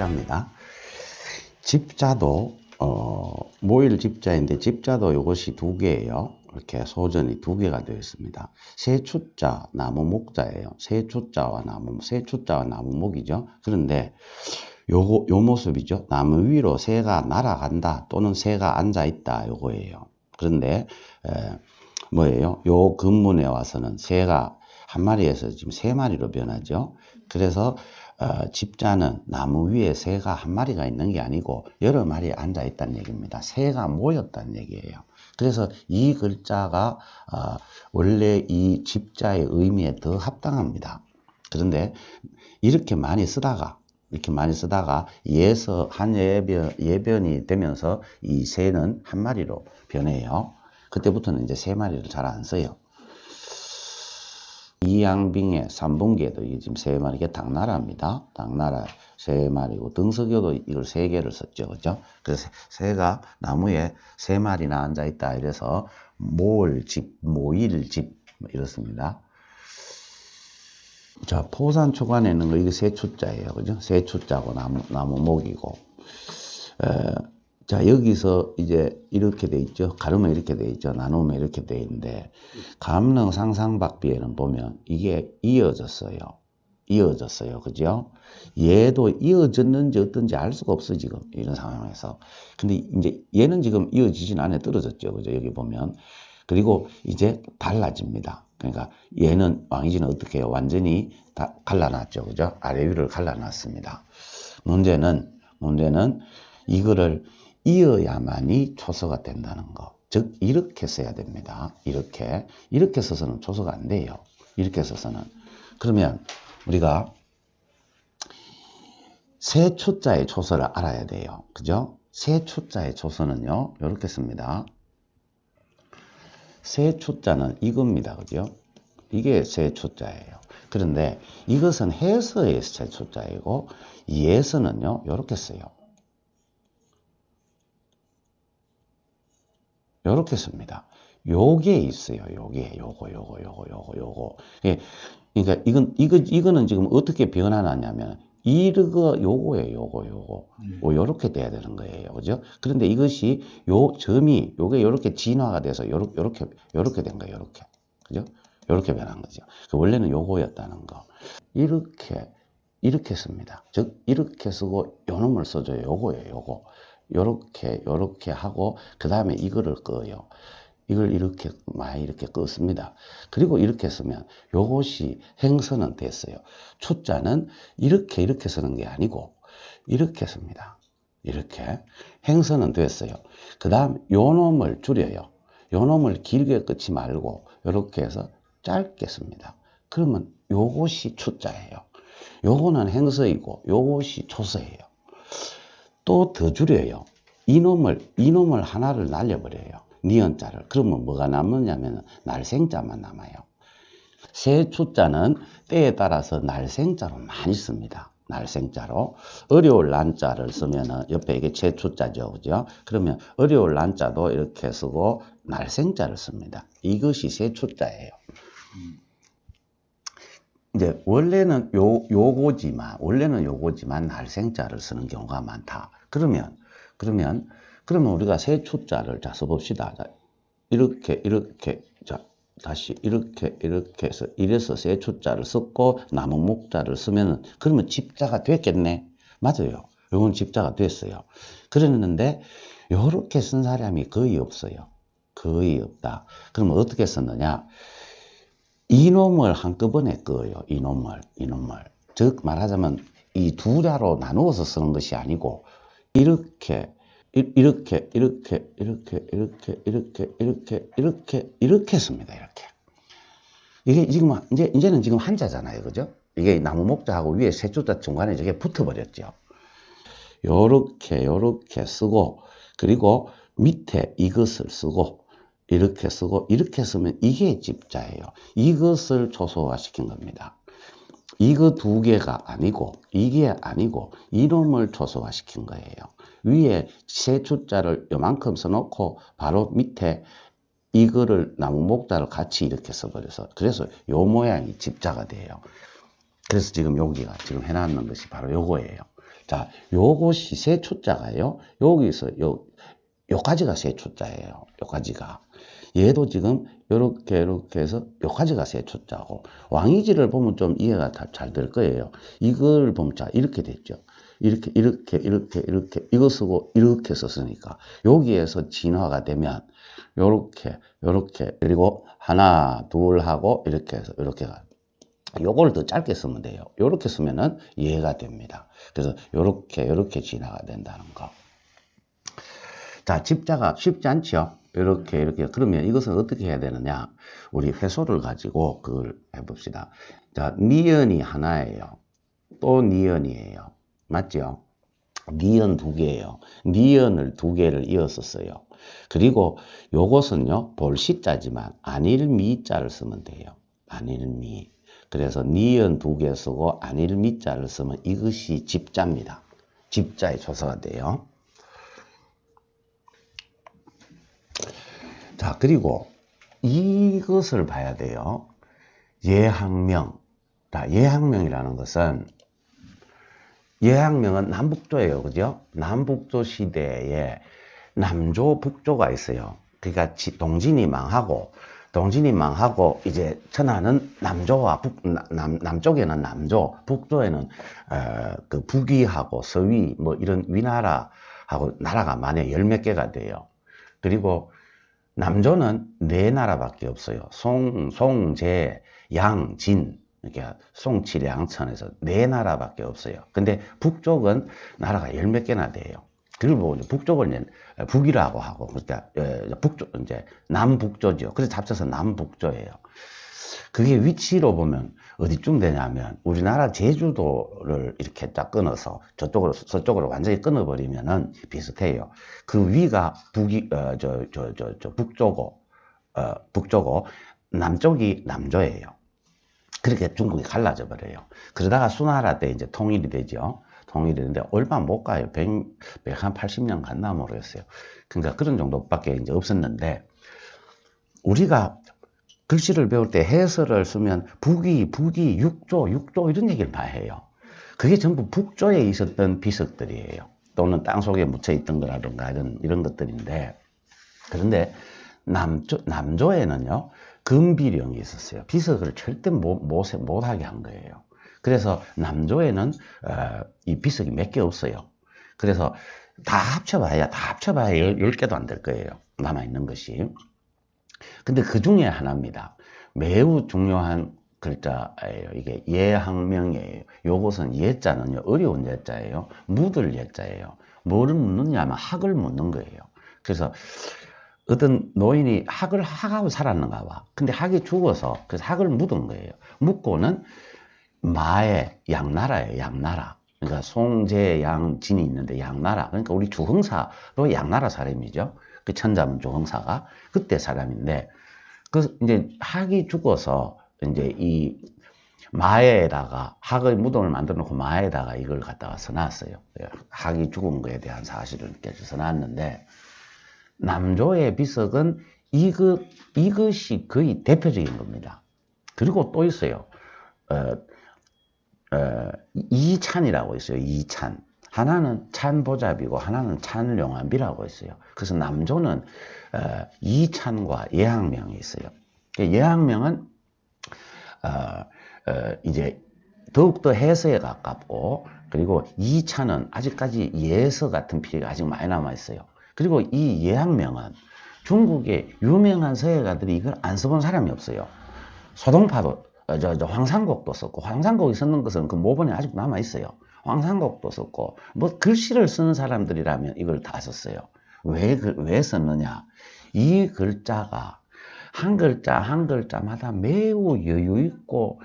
집자입니다. 집자도 모일 집자인데 집자도 이것이 두 개예요. 이렇게 소전이 두 개가 되어 있습니다. 세추자 나무 목자예요. 세추자와 나무 목이죠. 그런데 요 모습이죠. 나무 위로 새가 날아간다 또는 새가 앉아 있다 요거예요. 그런데 뭐예요? 요 근문에 와서는 새가 한 마리에서 지금 세 마리로 변하죠. 그래서 집자는 나무 위에 새가 한 마리가 있는 게 아니고 여러 마리 앉아 있다는 얘기입니다. 새가 모였다는 얘기예요. 그래서 이 글자가 원래 이 집자의 의미에 더 합당합니다. 그런데 이렇게 많이 쓰다가 예서 한 예변이 되면서 이 새는 한 마리로 변해요. 그때부터는 이제 세 마리를 잘 안 써요. 이양빙의 삼분기에도 이게 지금 세 마리, 이게 당나라입니다. 당나라 세 마리고, 등석여도 이걸 세 개를 썼죠. 그죠? 그래서 새가 나무에 세 마리나 앉아있다. 이래서 모일집, 이렇습니다. 자, 포산 초간에 있는 거, 이게 세추자예요. 그죠? 세추자고 나무목이고. 자, 여기서 이제 이렇게 돼 있죠. 가르면 이렇게 돼 있죠. 나누면 이렇게 돼 있는데, 감릉 상상박비에는 보면 이게 이어졌어요. 그죠? 얘도 이어졌는지 어떤지 알 수가 없어, 지금. 이런 상황에서. 근데 이제 얘는 지금 이어지진 않아, 떨어졌죠. 그죠? 여기 보면. 그리고 이제 달라집니다. 그러니까 얘는, 왕이지는 어떻게 해요? 완전히 다 갈라놨죠. 그죠? 아래 위를 갈라놨습니다. 문제는 이거를 이어야만이 초서가 된다는 거. 즉, 이렇게 써야 됩니다. 이렇게 써서는 초서가 안 돼요. 이렇게 써서는. 그러면 우리가 세초자의 초서를 알아야 돼요. 그죠? 세초자의 초서는요, 이렇게 씁니다. 세초자는 이겁니다. 그죠? 이게 세초자예요. 그런데 이것은 해서의 세초자이고, 예서는요, 이렇게 써요. 요렇게 씁니다. 요게 있어요. 요거. 예, 그러니까 이거는 지금 어떻게 변화하냐면, 요거예요. 요렇게 돼야 되는 거예요. 그죠? 그런데 이것이 요게 요렇게 진화가 돼서 요렇게 된 거예요. 요렇게. 그죠? 요렇게 변한 거죠. 원래는 요거였다는 거. 이렇게 씁니다. 즉, 이렇게 쓰고 요 놈을 써줘요. 요거예요. 요렇게 하고, 그 다음에 이거를 꺼요. 이걸 이렇게 껐습니다. 그리고 이렇게 쓰면 요것이 행서는 됐어요. 초자는 이렇게 쓰는 게 아니고 이렇게 씁니다. 이렇게 행서는 됐어요. 그 다음 요 놈을 줄여요. 요 놈을 길게 끊지 말고 요렇게 해서 짧게 씁니다. 그러면 요것이 초자예요. 요거는 행서이고 요것이 초서예요. 또 더 줄여요. 이놈을 하나를 날려버려요. 니은자를. 그러면 뭐가 남느냐면 날생자만 남아요. 세추자는 때에 따라서 날생자로 많이 씁니다. 날생자로. 어려울 난자를 쓰면은 옆에 이게 제추자죠. 그죠? 그러면 어려울 난자도 이렇게 쓰고 날생자를 씁니다. 이것이 세추자예요. 이제 원래는 요거지만 날생자를 쓰는 경우가 많다. 그러면 우리가 세추자를 자 써봅시다. 자, 다시 이렇게 해서 이래서 세추자를 썼고 나무목자를 쓰면은 그러면 집자가 됐겠네. 맞아요. 요건 집자가 됐어요. 그랬는데 요렇게 쓴 사람이 거의 없어요. 거의 없다. 그러면 어떻게 썼느냐? 이놈을 한꺼번에 꺼요. 이놈을. 즉 말하자면 이 두 자로 나누어서 쓰는 것이 아니고 이렇게 씁니다. 이렇게. 이게 지금 이제는 지금 한자잖아요. 그죠? 이게 나무 목자하고 위에 세조자 중간에 저게 붙어버렸죠. 요렇게 쓰고, 그리고 밑에 이것을 쓰고, 이렇게 쓰면 이게 집자예요. 이것을 초소화시킨 겁니다. 이거 두 개가 아니고, 이게 아니고, 이놈을 초소화시킨 거예요. 위에 세추자를 요만큼 써놓고, 바로 밑에 이거를 나무 목자를 같이 이렇게 써버려서, 그래서 요 모양이 집자가 돼요. 그래서 지금 여기가 지금 해놨는 것이 바로 요거예요. 자, 요것이 세초자가요. 여기서 요까지가 세초자예요. 요까지가. 얘도 지금 요렇게 해서 요까지가 세초자고, 왕이지를 보면 좀 이해가 잘 될 거예요. 이걸 보면 자, 이렇게 됐죠. 이렇게 이거 쓰고 이렇게 썼으니까 여기에서 진화가 되면 요렇게 그리고 하나 둘 하고 이렇게 해서 이렇게 가. 요걸 더 짧게 쓰면 돼요. 요렇게 쓰면은 이해가 됩니다. 그래서 요렇게 진화가 된다는 거. 자, 집자가 쉽지 않죠? 이렇게. 그러면 이것은 어떻게 해야 되느냐? 우리 회소를 가지고 그걸 해봅시다. 자, 니은이 하나예요. 또 니은이에요. 맞죠? 니은 두 개예요. 니은을 두 개를 이었었어요. 그리고 요것은요, 볼시자지만 안일미자를 쓰면 돼요. 안일미. 그래서 니은 두 개 쓰고 안일미자를 쓰면 이것이 집자입니다. 집자의 조서가 돼요. 자, 그리고 이것을 봐야 돼요. 예항명. 자, 예항명이라는 것은, 예항명은 남북조예요. 그죠? 남북조 시대에 남조, 북조가 있어요. 그러니까 동진이 망하고 이제 천하는 남조와 남쪽에는 남조, 북조에는 그 북위하고 서위 뭐 이런 위나라하고 나라가 만약 10몇 개가 돼요. 그리고 남조는 4나라밖에 없어요. 송, 제, 양, 진. 이렇게 송치량천에서 4나라밖에 없어요. 근데 북쪽은 나라가 10몇 개나 돼요. 그리고 북쪽은 이제 북이라고 하고, 그러니까 북쪽, 이제 남북조죠. 그래서 합쳐서 남북조예요. 그게 위치로 보면 어디쯤 되냐면, 우리나라 제주도를 이렇게 딱 끊어서 서쪽으로 완전히 끊어버리면은 비슷해요. 그 위가 북조고, 남쪽이 남조예요. 그렇게 중국이 갈라져 버려요. 그러다가 수나라 때 이제 통일이 되죠. 통일이 되는데 얼마 못 가요. 180년 갔나 모르겠어요. 그러니까 그런 정도밖에 이제 없었는데, 우리가 글씨를 배울 때 해설을 쓰면 북이, 육조 이런 얘기를 많이 해요. 그게 전부 북조에 있었던 비석들이에요. 또는 땅속에 묻혀 있던 거라든가 이런 것들인데, 그런데 남조에는요, 금비령이 있었어요. 비석을 절대 못하게 한 거예요. 그래서 남조에는 이 비석이 몇 개 없어요. 그래서 다 합쳐봐야 10개도 안 될 거예요. 남아있는 것이. 근데 그 중에 하나입니다. 매우 중요한 글자예요. 이게 예항명이에요. 요것은 예자는요, 어려운 예자예요. 묻을 예자예요. 뭐를 묻느냐 하면 학을 묻는 거예요. 그래서 어떤 노인이 학하고 살았는가 봐. 근데 학이 죽어서 그래서 학을 묻은 거예요. 묻고는 마의 양나라예요. 양나라. 그러니까 송제 양진이 있는데 양나라. 그러니까 우리 주흥사로 양나라 사람이죠. 그 천자문 주흥사가 그때 사람인데, 그 이제 학이 죽어서 이제 이 마에다가 학의 무덤을 만들어 놓고 마에다가 이걸 갖다가 써놨어요. 학이 죽은 거에 대한 사실을 이렇게 써놨는데, 남조의 비석은 이것이 거의 대표적인 겁니다. 그리고 또 있어요. 이찬이라고 있어요. 이찬. 하나는 찬보잡이고 하나는 찬룡암비라고 있어요. 그래서 남조는 이찬과 예항명이 있어요. 예항명은 이제 더욱더 해서에 가깝고, 그리고 이찬은 아직까지 예서 같은 피해가 아직 많이 남아 있어요. 그리고 이 예항명은 중국의 유명한 서예가들이 이걸 안 써본 사람이 없어요. 소동파도 황상곡도 썼고, 황상곡이 썼는 것은 그 모본에 아직 남아 있어요. 황상곡도 썼고, 뭐 글씨를 쓰는 사람들이라면 이걸 다 썼어요. 왜 썼느냐? 이 글자가 한 글자마다 매우 여유 있고,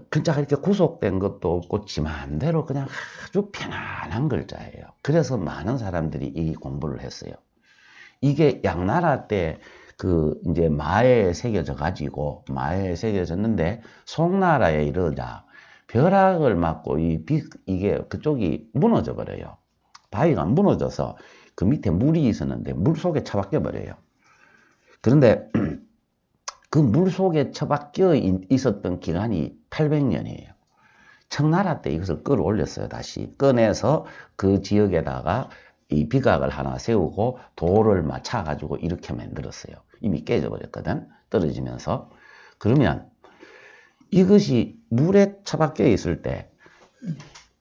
글자가 이렇게 구속된 것도 없고 지 마음대로 그냥 아주 편안한 글자예요. 그래서 많은 사람들이 이 공부를 했어요. 이게 양나라 때 이제 마에 새겨졌는데, 송나라에 이르자 벼락을 맞고 이게 그쪽이 무너져 버려요. 바위가 무너져서 그 밑에 물이 있었는데 물 속에 처박혀 버려요. 그런데 그 물 속에 처박혀 있었던 기간이 800년이에요. 청나라 때 이것을 끌어올렸어요. 다시 꺼내서 그 지역에다가 이 비각을 하나 세우고 돌을 맞춰가지고 이렇게 만들었어요. 이미 깨져버렸거든. 떨어지면서. 그러면 이것이 물에 처박혀 있을 때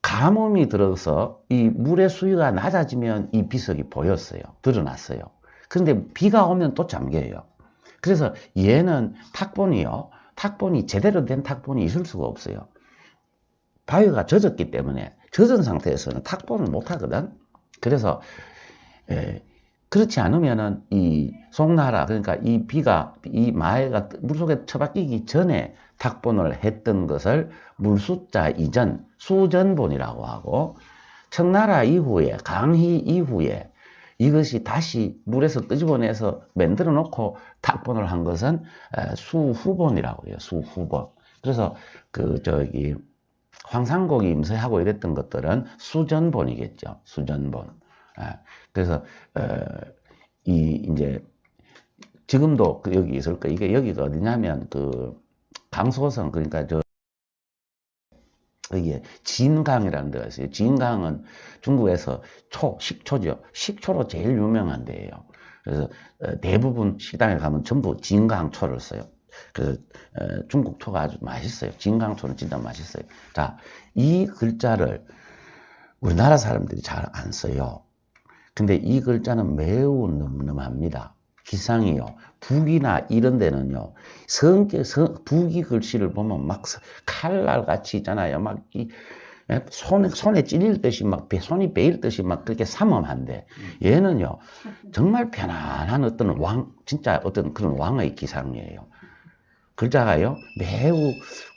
가뭄이 들어서 이 물의 수위가 낮아지면 이 비석이 보였어요. 드러났어요. 그런데 비가 오면 또 잠겨요. 그래서 얘는 탁본이 제대로 된 탁본이 있을 수가 없어요. 바위가 젖었기 때문에 젖은 상태에서는 탁본을 못 하거든. 그래서 그렇지 않으면은 이 송나라, 그러니까 이 비가 이 마해가 물속에 처박히기 전에 탁본을 했던 것을 물수자 이전 수전본이라고 하고, 청나라 이후에 강희 이후에 이것이 다시 물에서 끄집어내서 만들어 놓고 탁본을 한 것은 수후본이라고 해요. 수후본. 그래서 황상곡이 임서하고 이랬던 것들은 수전본이겠죠. 수전본. 그래서 이제 지금도 여기 있을 거. 이게 여기가 어디냐면 강소성, 그러니까 여기에 진강이라는 데가 있어요. 진강은 중국에서 식초죠. 식초로 제일 유명한 데예요. 그래서 대부분 식당에 가면 전부 진강초를 써요. 그래서 중국 초가 아주 맛있어요. 진강초는 진짜 맛있어요. 자, 이 글자를 우리나라 사람들이 잘 안 써요. 근데 이 글자는 매우 늠름합니다. 기상이요. 북이나 이런 데는요, 북이 글씨를 보면 막 칼날 같이 있잖아요. 막 손에 찔릴 듯이 막 손이 베일 듯이 막 그렇게 삼엄한데, 얘는요, 정말 편안한 어떤 진짜 어떤 그런 왕의 기상이에요. 글자가요, 매우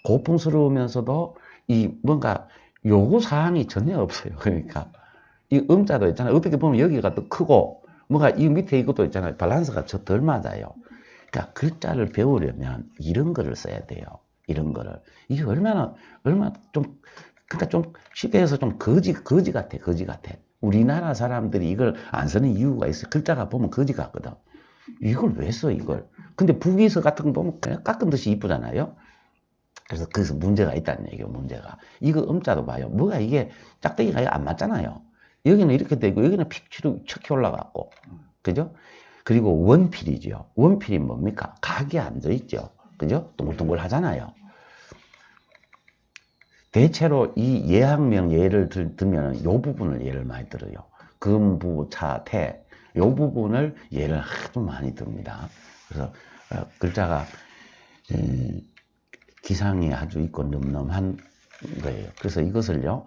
고풍스러우면서도 뭔가 요구사항이 전혀 없어요. 그러니까. 이 음자도 있잖아요. 어떻게 보면 여기가 더 크고, 뭔가 이 밑에 이것도 있잖아요. 밸런스가 덜 맞아요. 그러니까 글자를 배우려면 이런 거를 써야 돼요. 이런 거를. 이게 얼마나 그러니까 좀 쉽게 해서 좀 거지 같아. 우리나라 사람들이 이걸 안 쓰는 이유가 있어요. 글자가 보면 거지 같거든. 이걸 왜 써, 이걸? 근데 북이서 같은 거 보면 그냥 깎은 듯이 이쁘잖아요. 그래서 거기서 문제가 있다는 얘기예요, 문제가. 이거 음자도 봐요. 뭐가 이게 짝대기가 안 맞잖아요. 여기는 이렇게 되고, 여기는 척히 올라갔고. 그죠? 그리고 원필이죠. 원필이 뭡니까? 각이 안 들어있죠. 그죠? 동글동글 하잖아요. 대체로 이 예학명 예를 들면 요 부분을 예를 많이 들어요. 금부, 차, 태. 요 부분을 예를 아주 많이 듭니다. 그래서 글자가 기상이 아주 있고 늠름한 거예요. 그래서 이것을요,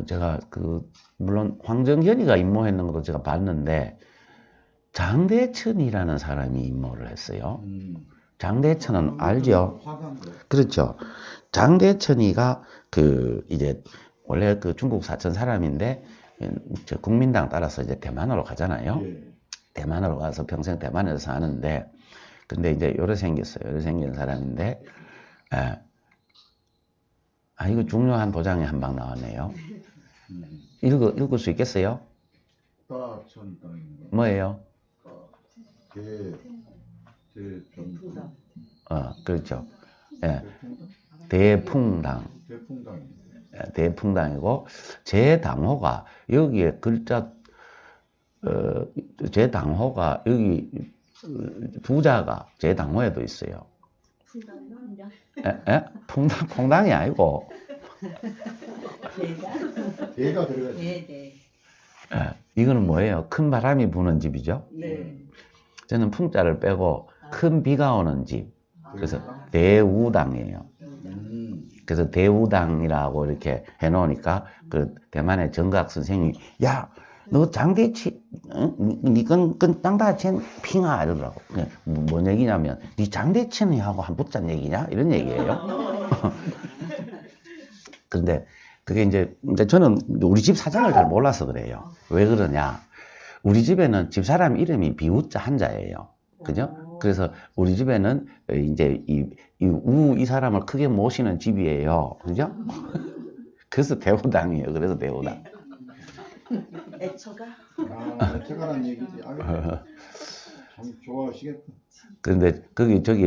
제가 물론 황정현이가 임모했는 것도 제가 봤는데, 장대천이라는 사람이 임모를 했어요. 장대천은 알죠? 그렇죠. 장대천이가 이제 원래 중국 사천 사람인데, 국민당 따라서 이제 대만으로 가잖아요. 대만으로 가서 평생 대만에서 사는데, 근데 이제 요래 생겼어요. 요래 생긴 사람인데, 이거 중요한 도장이 한 방 나왔네요. 읽을 수 있겠어요? 뭐예요? 그렇죠. 예. 대풍당. 대풍당이고, 제 당호가, 여기에 글자, 제 당호가, 여기, 부자가 제 당호에도 있어요. 풍당이 아니고. 대가 들어가죠. 이거는 뭐예요? 큰 바람이 부는 집이죠? 네. 저는 풍자를 빼고 큰 비가 오는 집. 그래서 대우당이에요. 그래서 대우당이라고 이렇게 해놓으니까 대만의 정각 선생님이, 야, 너 장대치, 니건 땅다첸 핑아 이러더라고. 뭔 얘기냐면, 니 장대천이 하고 한 붙잔 얘기냐? 이런 얘기예요. 근데 그게 이제 저는 우리 집 사정을 잘 몰라서 그래요. 왜 그러냐? 우리 집에는 집사람 이름이 비우자 한자예요. 그죠? 그래서 우리 집에는 이제 이 사람을 크게 모시는 집이에요. 그죠? 그래서 대우당이에요. 그래서 대우당. 애처가란 얘기지. 참 좋아하시겠다. 근데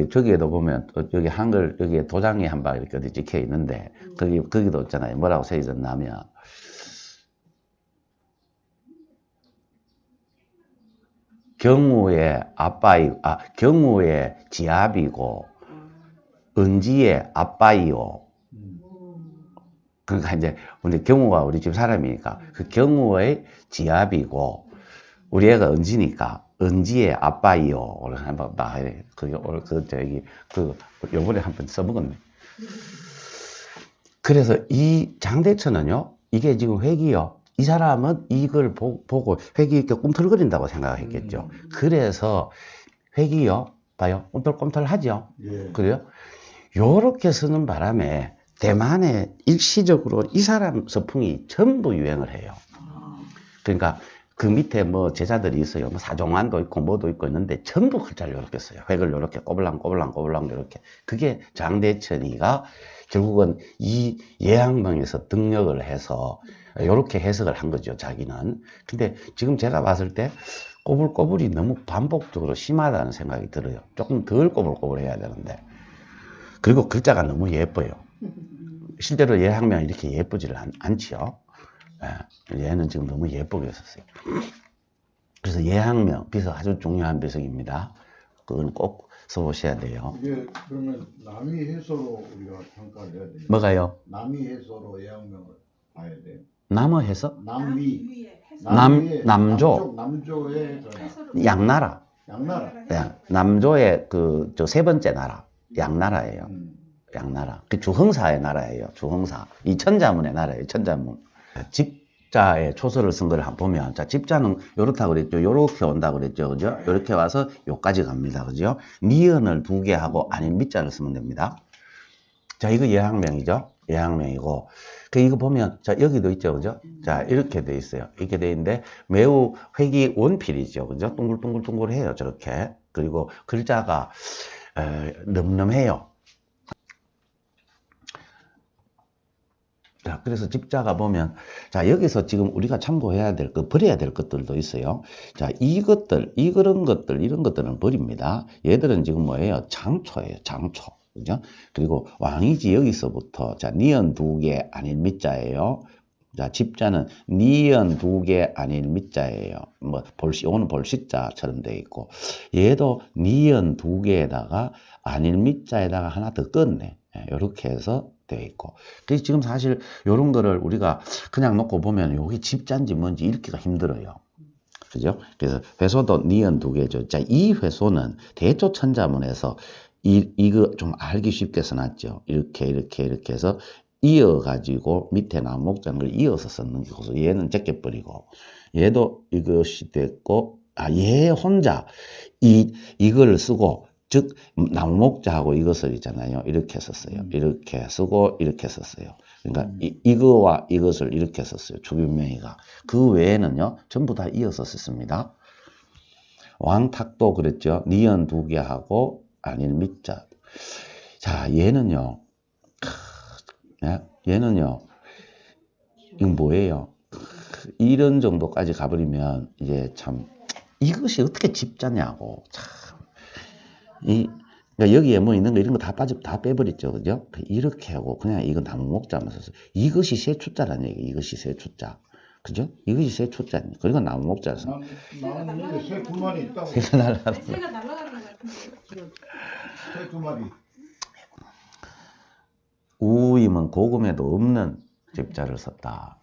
저기에도 보면 여기 한글 여기에 도장이 한 방 이렇게 어디 찍혀 있는데 거기도 있잖아요. 뭐라고 써 있었냐면 경우의 지압이고 은지의 아빠이요. 그러니까 이제 경우가 우리 집 사람이니까 그 경우의 지압이고 우리 애가 은지니까 은지의 아빠이요. 오늘 한번 나해. 요번에 한번 써먹었네. 그래서 이 장대천은요, 이게 지금 회기요. 이 사람은 이걸 보고 회기 이렇게 꿈틀거린다고 생각했겠죠. 그래서 회기요, 봐요. 꿈틀꿈틀하죠. 예. 그래요? 요렇게 쓰는 바람에 대만에 일시적으로 이 사람 서풍이 전부 유행을 해요. 그러니까 그 밑에 뭐 제자들이 있어요. 뭐 사종환도 있고 뭐도 있고 있는데 전부 글자를 요렇게 써요. 획을 요렇게 꼬불랑꼬불랑 요렇게. 그게 장대천이가 결국은 이 예학명에서 등력을 해서 요렇게 해석을 한 거죠, 자기는. 근데 지금 제가 봤을 때 꼬불꼬불이 너무 반복적으로 심하다는 생각이 들어요. 조금 덜 꼬불꼬불 해야 되는데. 그리고 글자가 너무 예뻐요. 실제로 예학명 이렇게 예쁘지를 않지요. 얘는 지금 너무 예쁘게 썼어요. 그래서 예학명, 비석 아주 중요한 비석입니다. 그건 꼭 써보셔야 돼요. 이게 그러면 남이 해서로 우리가 평가를 해야 돼요. 뭐가요? 남이 해서로 예학명을 봐야 돼요. 남어 해서? 남위. 남조. 남조의 양나라. 양나라. 네, 남조의 저 세 번째 나라. 양나라예요. 양나라. 그 주흥사의 나라예요. 주흥사. 이 천자문의 나라예요. 천자문. 집자의 초서를 쓴 걸 한번 보면, 자, 집자는 요렇다 그랬죠. 요렇게 온다 그랬죠. 그죠? 요렇게 와서 요까지 갑니다. 그죠? 니은을 두 개 하고 아닌 밑자를 쓰면 됩니다. 자, 이거 예학명이죠. 예학명이고. 이거 보면, 자, 여기도 있죠. 그죠? 자, 이렇게 돼 있어요. 이렇게 돼 있는데 매우 획이 원필이죠. 그죠? 둥글둥글둥글해요. 저렇게. 그리고 글자가, 늠름해요. 자, 그래서 집자가 보면, 자, 여기서 지금 우리가 참고해야 될 버려야 될 것들도 있어요. 자, 이런 것들은 버립니다. 얘들은 지금 뭐예요? 장초예요, 장초. 그죠? 그리고 왕이지 여기서부터, 자, 니은 두 개 아닌 밑자예요. 자, 집자는 니은 두 개 아닌 밑자예요. 뭐, 요거는 볼식자처럼 되어 있고, 얘도 니은 두 개에다가 아닌 밑자에다가 하나 더 껐네. 이렇게 해서 되어 있고. 그래서 지금 사실 이런 거를 우리가 그냥 놓고 보면 여기 집자인지 뭔지 읽기가 힘들어요. 그죠? 그래서 회소도 니은 두 개죠. 자, 이 회소는 대조천자문에서 이거 좀 알기 쉽게 써놨죠. 이렇게 해서 이어가지고 밑에 나온 목자는 걸 이어서 썼는 거고, 얘는 제껴버리고, 얘도 이것이 됐고, 얘 혼자 이걸 쓰고, 즉 나무목자하고 이것을 있잖아요. 이렇게 썼어요. 이렇게 쓰고 이렇게 썼어요. 그러니까 이거와 이것을 이렇게 썼어요. 주변명의가. 그 외에는요. 전부 다 이어서 썼습니다. 왕탁도 그랬죠. 니은 두 개 하고 아닌 밑자. 자, 얘는요. 이건 뭐예요? 이런 정도까지 가버리면 이제 참 이것이 어떻게 집자냐고. 참. 그러니까 여기에 뭐 있는 거 이런 거 다 빼버렸죠. 그죠? 이렇게 하고 그냥 이거 나무 목자만 썼어요. 이것이 세초자라는 얘기. 이것이 세초자. 그죠? 이것이 세초자니. 그리고 나무 목자에서. 나는 새 두 마리 있다고. 새가 날아가는 새가 날아가는 것 같은데. 새 두 마리. 우임은 고금에도 없는 집자를 썼다.